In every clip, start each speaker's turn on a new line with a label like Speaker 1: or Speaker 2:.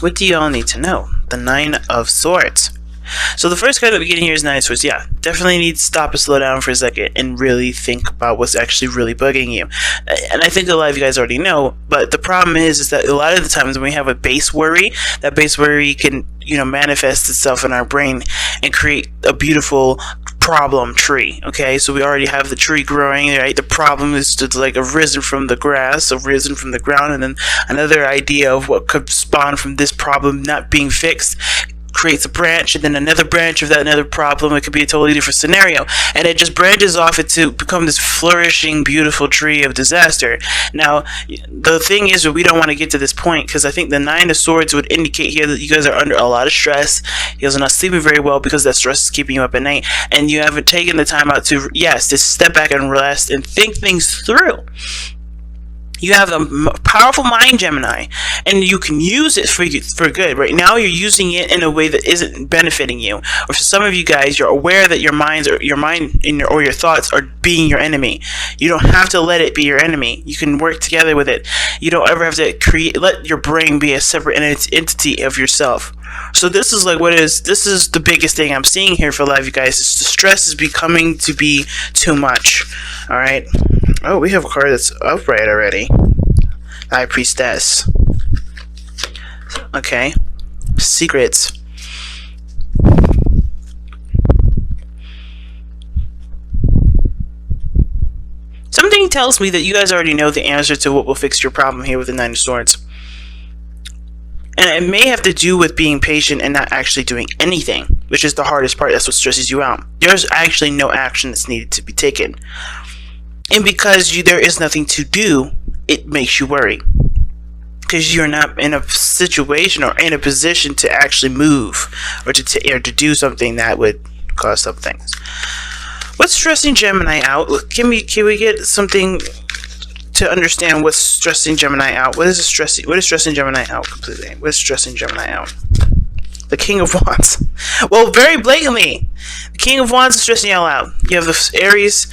Speaker 1: What do you all need to know? The Nine of Swords. So the first card that we get in here is Nine of Swords. Yeah, definitely need to stop and slow down for a second and really think about what's actually really bugging you. And I think a lot of you guys already know, but the problem is that a lot of the times when we have a base worry, that base worry can, manifest itself in our brain and create a beautiful problem tree. Okay, so we already have the tree growing, right? The problem is to like arisen from the grass, arisen from the ground, and then another idea of what could spawn from this problem not being fixed creates a branch, and then another branch of that another problem. It could be a totally different scenario, and it just branches off to become this flourishing, beautiful tree of disaster. Now, the thing is that we don't want to get to this point, because I think the Nine of Swords would indicate here that you guys are under a lot of stress. You guys are not sleeping very well because that stress is keeping you up at night, and you haven't taken the time out to, to step back and rest and think things through. You have a powerful mind, Gemini, and you can use it for good. Right now, you're using it in a way that isn't benefiting you. Or for some of you guys, you're aware that your your thoughts are being your enemy. You don't have to let it be your enemy. You can work together with it. You don't ever have to let your brain be a separate entity of yourself. So this is this is the biggest thing I'm seeing here for a lot of you guys. Is the stress is becoming to be too much. All right. Oh, we have a card that's upright already. High Priestess. Okay. Secrets. Something tells me that you guys already know the answer to what will fix your problem here with the Nine of Swords. And it may have to do with being patient and not actually doing anything, which is the hardest part. That's what stresses you out. There's actually no action that's needed to be taken. And because there is nothing to do, it makes you worry. Because you're not in a situation or in a position to actually move or to do something that would cause something. What's stressing Gemini out? Can we get something to understand what's stressing Gemini out? What is stressing Gemini out completely? What is stressing Gemini out? The King of Wands. Well, very blatantly, the King of Wands is stressing you all out. You have the Aries,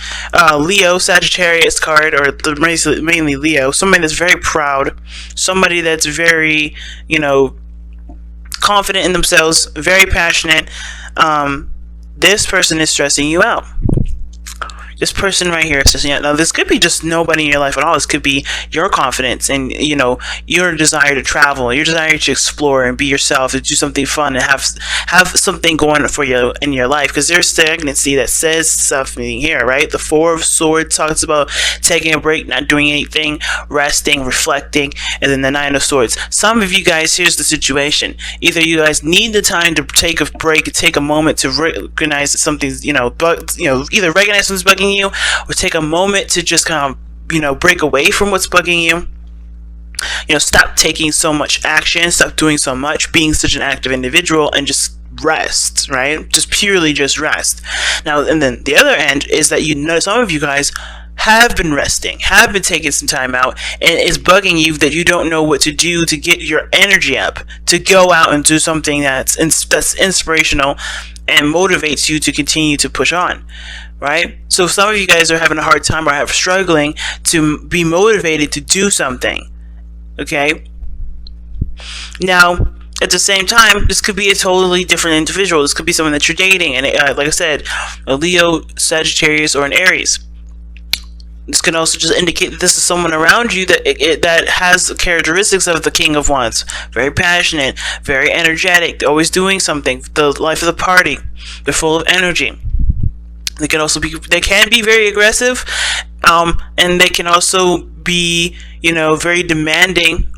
Speaker 1: Leo, Sagittarius card, or mainly Leo. Somebody that's very proud. Somebody that's very, confident in themselves, very passionate. This person is stressing you out. This person right here is stressing you out. Now, this could be just nobody in your life at all. This could be your confidence and, your desire to travel, your desire to explore and be yourself, to do something fun and have something going for you in your life. Because there's stagnancy that says something here, right? The Four of Swords talks about taking a break, not doing anything, resting, reflecting, and then the Nine of Swords. Some of you guys, here's the situation. Either you guys need the time to take a break, take a moment to recognize that something's, either recognize something's bugging you, or take a moment to just kind of break away from what's bugging you. Stop taking so much action, stop doing so much, being such an active individual, and just rest, right? Just purely just rest. Now, and then the other end is that some of you guys have been resting, have been taking some time out, and it's bugging you that you don't know what to do to get your energy up, to go out and do something that's inspirational and motivates you to continue to push on. Right? So some of you guys are having a hard time or struggling to be motivated to do something. Okay? Now, at the same time, this could be a totally different individual. This could be someone that you're dating. And like I said, a Leo, Sagittarius, or an Aries. This can also just indicate that this is someone around you that has the characteristics of the King of Wands. Very passionate, very energetic. They're always doing something. The life of the party. They're full of energy. They can be very aggressive, and they can also be, very demanding.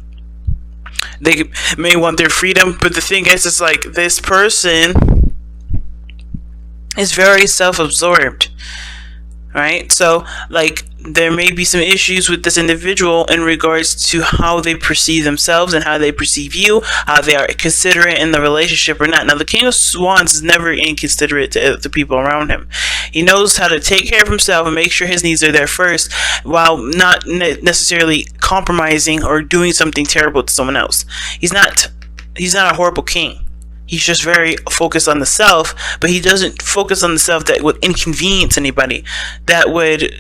Speaker 1: They may want their freedom, but the thing is, it's like this person is very self-absorbed, right? So, there may be some issues with this individual in regards to how they perceive themselves and how they perceive you, how they are considerate in the relationship or not. Now, the King of Wands is never inconsiderate to the people around him. He knows how to take care of himself and make sure his needs are there first, while not necessarily compromising or doing something terrible to someone else. He's not a horrible king. He's just very focused on the self, but he doesn't focus on the self that would inconvenience anybody, that would,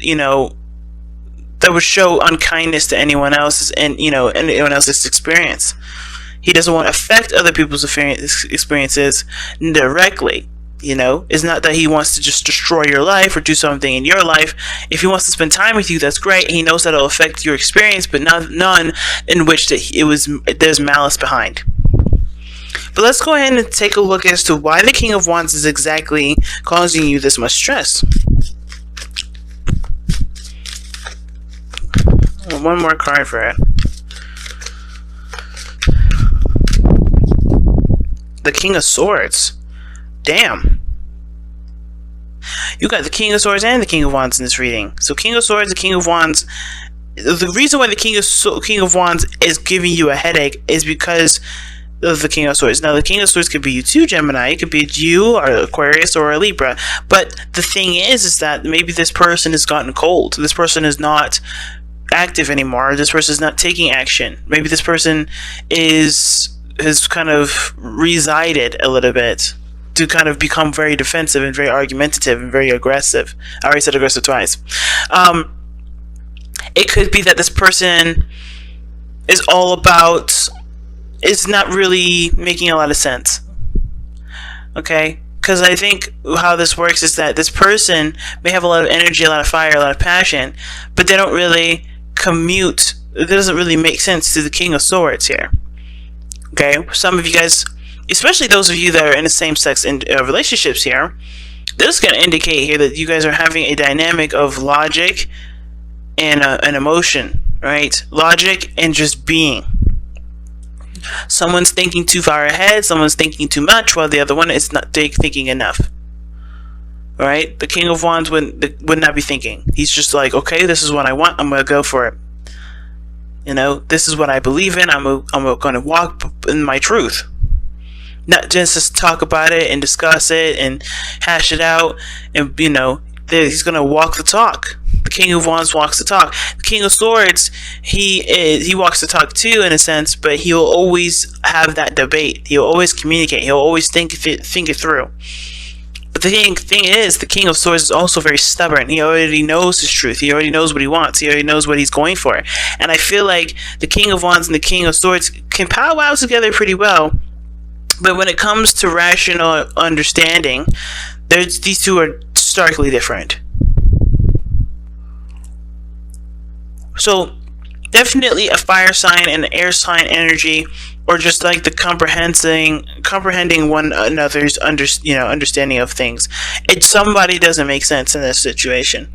Speaker 1: that would show unkindness to anyone else's and anyone else's experience. He doesn't want to affect other people's experiences directly. It's not that he wants to just destroy your life or do something in your life. If he wants to spend time with you, that's great. He knows that it'll affect your experience, but none in which there's malice behind. But let's go ahead and take a look as to why the King of Wands is exactly causing you this much stress. One more card for it. The King of Swords. Damn. You got the King of Swords and the King of Wands in this reading. So King of Swords and King of Wands. The reason why the King of Wands is giving you a headache is because of the King of Swords. Now, the King of Swords could be you too, Gemini. It could be you, or Aquarius, or a Libra. But the thing is that maybe this person has gotten cold. This person is not active anymore. This person is not taking action. Maybe this person has kind of resided a little bit to kind of become very defensive and very argumentative and very aggressive. I already said aggressive twice. It could be that this person is not really making a lot of sense. Okay? Because I think how this works is that this person may have a lot of energy, a lot of fire, a lot of passion, but they don't really commute. It doesn't really make sense to the King of Swords here. Okay? Some of you guys, especially those of you that are in the same sex in relationships here, this is going to indicate here that you guys are having a dynamic of logic and an emotion, right? Logic and just being. Someone's thinking too far ahead, someone's thinking too much, while the other one is not thinking enough. Right? The King of Wands would not be thinking. He's just like, okay, this is what I want, I'm going to go for it. This is what I believe in, I'm going to walk in my truth. Not just talk about it and discuss it and hash it out, and he's going to walk the talk. The King of Wands walks the talk. The King of Swords, he walks the talk too, in a sense, but he'll always have that debate. He'll always communicate. He'll always think it through. But the thing is, the King of Swords is also very stubborn. He already knows his truth. He already knows what he wants. He already knows what he's going for. And I feel like the King of Wands and the King of Swords can powwow together pretty well. But when it comes to rational understanding, these two are starkly different. So, definitely a fire sign and an air sign energy, or just like the comprehending one another's understanding of things. Somebody doesn't make sense in this situation,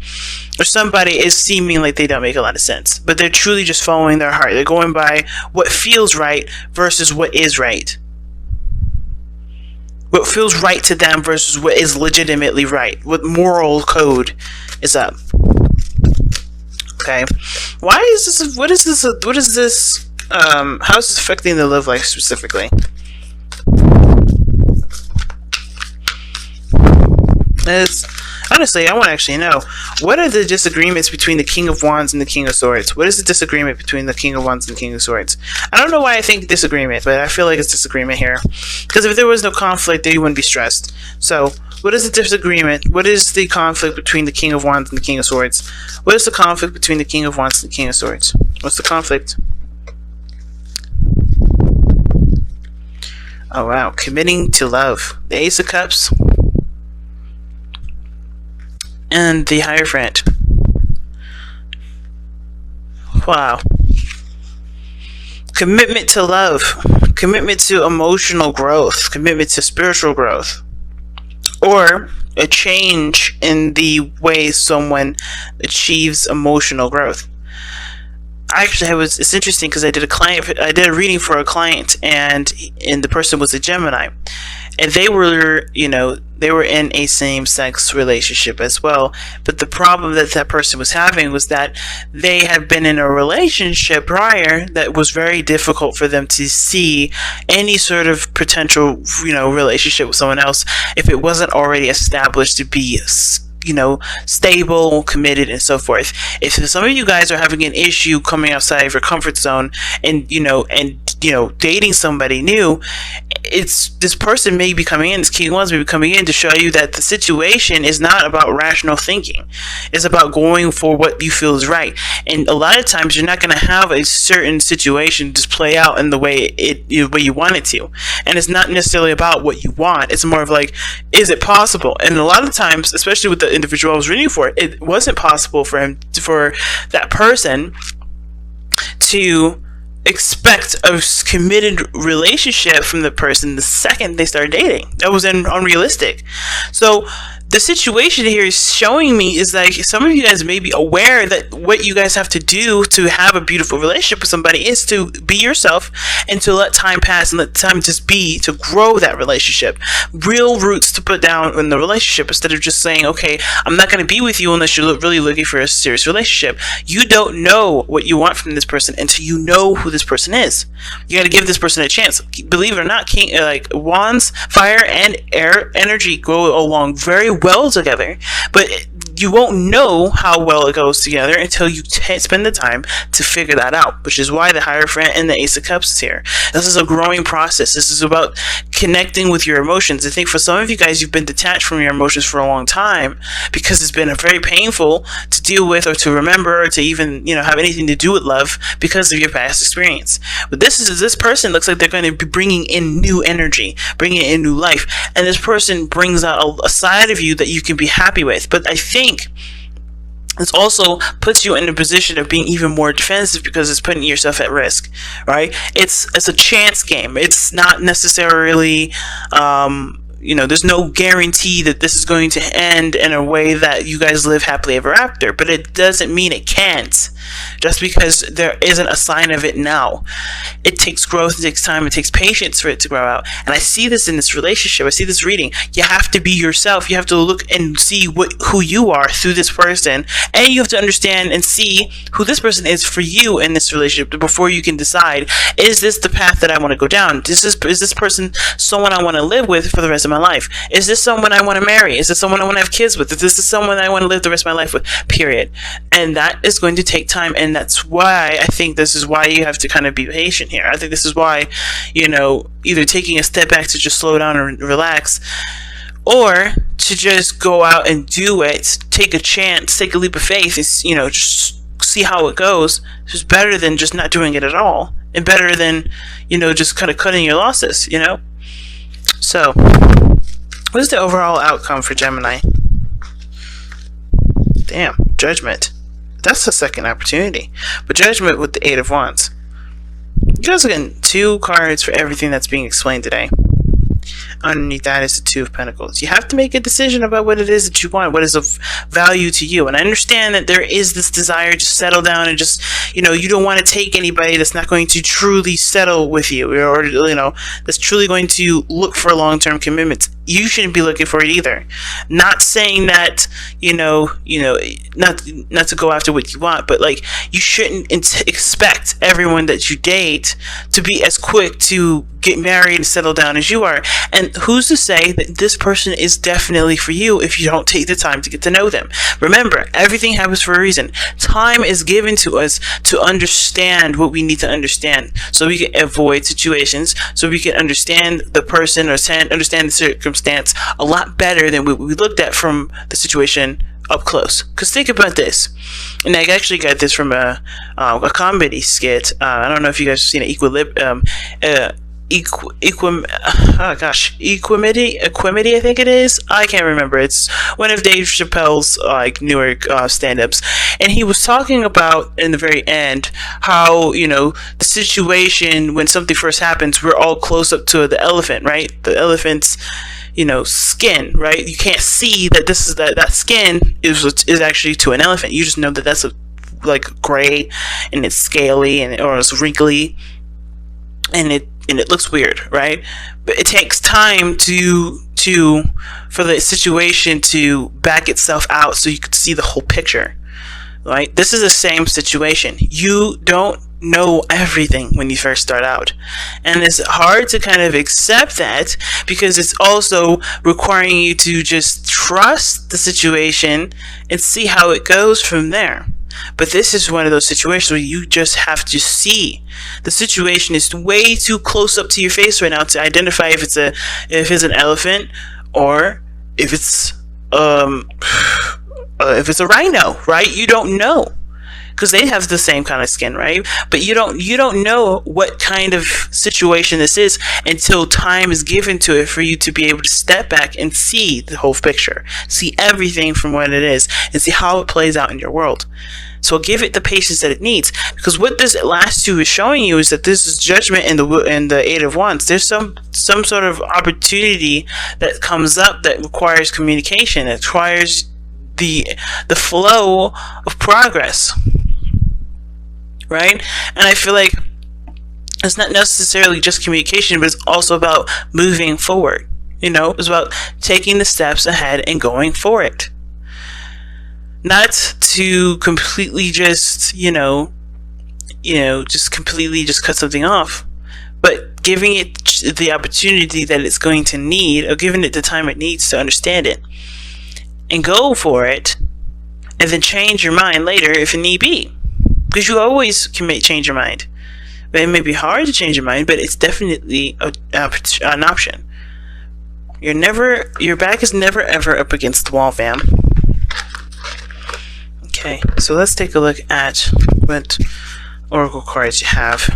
Speaker 1: or somebody is seeming like they don't make a lot of sense, but they're truly just following their heart. They're going by what feels right versus what is right. What feels right to them versus what is legitimately right. What moral code is up. Okay, why is this? What is this? What is this? How is this affecting the love life specifically? Honestly, I want to actually know, what are the disagreements between the King of Wands and the King of Swords? What is the disagreement between the King of Wands and the King of Swords? I don't know why I think disagreement, but I feel like it's disagreement here. Because if there was no conflict, then you wouldn't be stressed. So, what is the disagreement? What is the conflict between the King of Wands and the King of Swords? What is the conflict between the King of Wands and the King of Swords? What's the conflict? Oh wow, committing to love. The Ace of Cups. And the Hierophant. Wow. Commitment to love. Commitment to emotional growth. Commitment to spiritual growth. Or a change in the way someone achieves emotional growth. It's interesting because I did a reading for a client, and the person was a Gemini, and they were in a same-sex relationship as well. But the problem that person was having was that they had been in a relationship prior that was very difficult for them to see any sort of potential, relationship with someone else if it wasn't already established to be stable, committed, and so forth. If some of you guys are having an issue coming outside of your comfort zone and dating somebody new, this person may be coming in, this King of Wands may be coming in to show you that the situation is not about rational thinking. It's about going for what you feel is right. And a lot of times you're not going to have a certain situation just play out in the way you want it to. And it's not necessarily about what you want. It's more of like, is it possible? And a lot of times, especially with the individual I was reading for, it wasn't possible for that person to expect a committed relationship from the person the second they started dating. That was unrealistic. So the situation here is showing me is like some of you guys may be aware that what you guys have to do to have a beautiful relationship with somebody is to be yourself and to let time pass and let time just be, to grow that relationship. Real roots to put down in the relationship instead of just saying, okay, I'm not going to be with you unless you're really looking for a serious relationship. You don't know what you want from this person until you know who this person is. You got to give this person a chance. Believe it or not, like wands, fire, and air energy go along very well together, but you won't know how well it goes together until you spend the time to figure that out, which is why the Hierophant and the Ace of Cups is here. This is a growing process. This is about connecting with your emotions. I think for some of you guys, you've been detached from your emotions for a long time because it's been very painful to deal with or to remember or to even, have anything to do with love because of your past experience. But this person looks like they're going to be bringing in new energy, bringing in new life, and this person brings out a side of you that you can be happy with. But I think this also puts you in a position of being even more defensive because it's putting yourself at risk, right? It's a chance game. It's not necessarily, there's no guarantee that this is going to end in a way that you guys live happily ever after, but it doesn't mean it can't. Just because there isn't a sign of it now. It takes growth, it takes time, it takes patience for it to grow out. And I see this in this relationship, I see this reading. You have to be yourself. You have to look and see who you are through this person, and you have to understand and see who this person is for you in this relationship before you can decide, is this the path that I want to go down? Is this person someone I want to live with for the rest of my life? Is this someone I want to marry? Is this someone I want to have kids with? Is this someone I want to live the rest of my life with? Period. And that is going to take time, and that's why I think this is why you have to kind of be patient here. I think this is why, either taking a step back to just slow down and relax, or to just go out and do it, take a chance, take a leap of faith, and, just see how it goes. It's just better than just not doing it at all, and better than, just kind of cutting your losses, So, what is the overall outcome for Gemini? Damn, Judgment. That's the second opportunity. But Judgment with the Eight of Wands. You guys are getting 2 cards for everything that's being explained today. Underneath that is the Two of Pentacles. You have to make a decision about what it is that you want, what is of value to you. And I understand that there is this desire to settle down and just, you don't want to take anybody that's not going to truly settle with you, or, that's truly going to look for long-term commitments. You shouldn't be looking for it either. Not saying that, not to go after what you want, but like, you shouldn't expect everyone that you date to be as quick to get married and settle down as you are. And who's to say that this person is definitely for you if you don't take the time to get to know them? Remember, everything happens for a reason. Time is given to us to understand what we need to understand, so we can avoid situations, so we can understand the person or understand the circumstance a lot better than what we looked at from the situation up close. Because think about this, and I actually got this from a comedy skit. I don't know if you guys have seen it, Equimity, I think it is. I can't remember. It's one of Dave Chappelle's newer stand-ups, and he was talking about in the very end how the situation when something first happens, we're all close up to the elephant, right? The elephant's skin, right? You can't see that this is that skin is actually to an elephant. You just know that that's gray and it's scaly or it's wrinkly and it looks weird, right? But it takes time for the situation to back itself out so you can see the whole picture, right? This is the same situation. You don't know everything when you first start out, and it's hard to kind of accept that because it's also requiring you to just trust the situation and see how it goes from there. But this is one of those situations where you just have to see. The situation is way too close up to your face right now to identify if it's an elephant or if it's a rhino, right? You don't know. because they have the same kind of skin, right? But you don't know what kind of situation this is until time is given to it for you to be able to step back and see the whole picture, see everything from what it is, and see how it plays out in your world. So give it the patience that it needs, because what this last two is showing you is that this is judgment in the Eight of Wands. There's some sort of opportunity that comes up that requires communication. It requires the flow of progress, right? And I feel like it's not necessarily just communication, but it's also about moving forward. It's about taking the steps ahead and going for it. Not to completely just, just completely just cut something off, but giving it the opportunity that it's going to need, or giving it the time it needs to understand it, and go for it, and then change your mind later if it need be, because you always can change your mind. But it may be hard to change your mind, but it's definitely an option. Your back is never ever up against the wall, fam. Okay, so let's take a look at what oracle cards you have.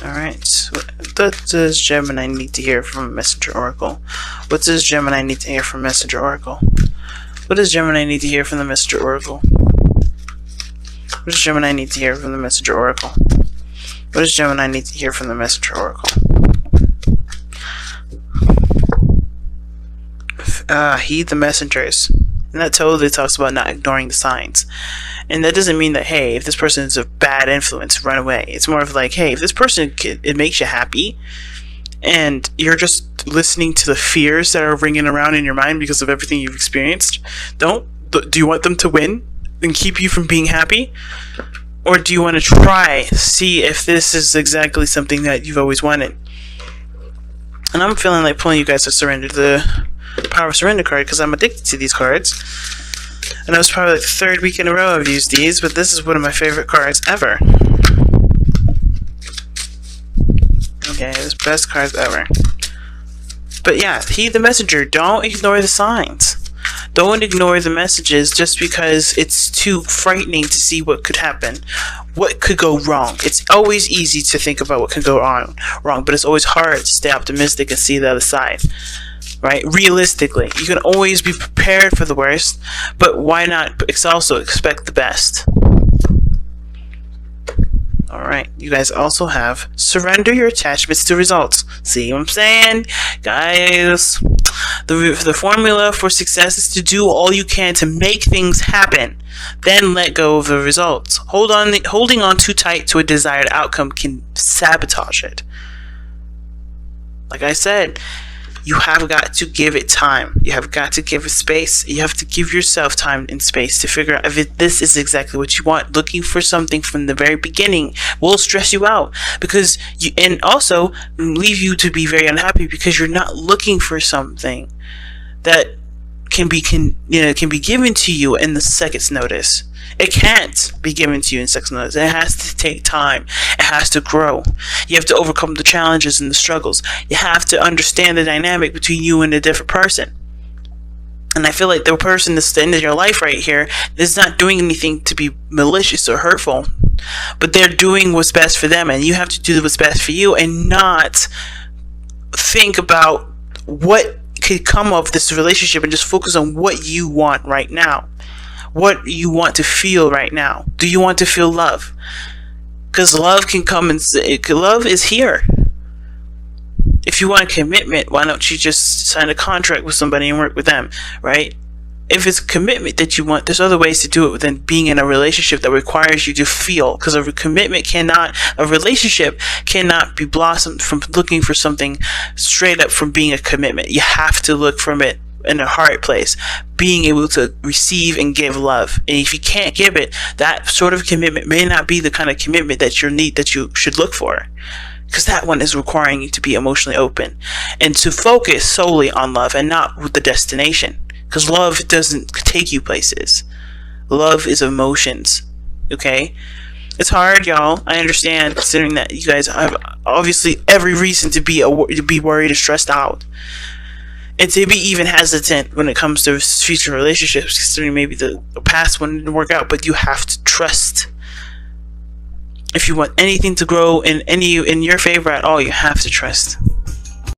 Speaker 1: Alright, so what does Gemini need to hear from Messenger Oracle? What does Gemini need to hear from Messenger Oracle? What does Gemini need to hear from the Messenger Oracle? What does Gemini need to hear from the Messenger Oracle? What does Gemini need to hear from the Messenger Oracle? Heed the messengers. And that totally talks about not ignoring the signs. And that doesn't mean that, hey, if this person is a bad influence, run away. It's more of like, hey, if this person, it makes you happy, and you're just listening to the fears that are ringing around in your mind because of everything you've experienced, do you want them to win and keep you from being happy? Or do you want to try, see if this is exactly something that you've always wanted? And I'm feeling like pulling you guys to surrender the Power of Surrender card, because I'm addicted to these cards. And that was probably like the third week in a row I've used these, but this is one of my favorite cards ever. Okay, it's best cards ever. But yeah, heed the messenger. Don't ignore the signs. Don't ignore the messages just because it's too frightening to see what could happen, what could go wrong. It's always easy to think about what can go wrong, but it's always hard to stay optimistic and see the other side. Right? Realistically, you can always be prepared for the worst, but why not also expect the best? Alright, you guys also have surrender your attachments to results. See what I'm saying? Guys, the formula for success is to do all you can to make things happen, then let go of the results. Holding on too tight to a desired outcome can sabotage it. Like I said, you have got to give it time. You have got to give it space. You have to give yourself time and space to figure out if this is exactly what you want. Looking for something from the very beginning will stress you out, and also leave you to be very unhappy because you're not looking for something that can be given to you in the second's notice. It can't be given to you in second's notice. It has to take time. It has to grow. You have to overcome the challenges and the struggles. You have to understand the dynamic between you and a different person. And I feel like the person that's in your life right here is not doing anything to be malicious or hurtful, but they're doing what's best for them, and you have to do what's best for you and not think about what could come of this relationship and just focus on what you want right now. What you want to feel right now. Do you want to feel love? Because love can come and love is here. If you want commitment, why don't you just sign a contract with somebody and work with them, right? If it's commitment that you want, there's other ways to do it than being in a relationship that requires you to feel. Because a relationship cannot be blossomed from looking for something straight up from being a commitment. You have to look from it in a hard place, being able to receive and give love. And if you can't give it, that sort of commitment may not be the kind of commitment that you should look for, because that one is requiring you to be emotionally open and to focus solely on love and not with the destination, because love doesn't take you places. Love is emotions. Okay, it's hard, y'all. I understand, considering that you guys have obviously every reason to be worried and stressed out. and to be even hesitant when it comes to future relationships, considering maybe the past one didn't work out. But you have to trust. If you want anything to grow in your favor at all, you have to trust.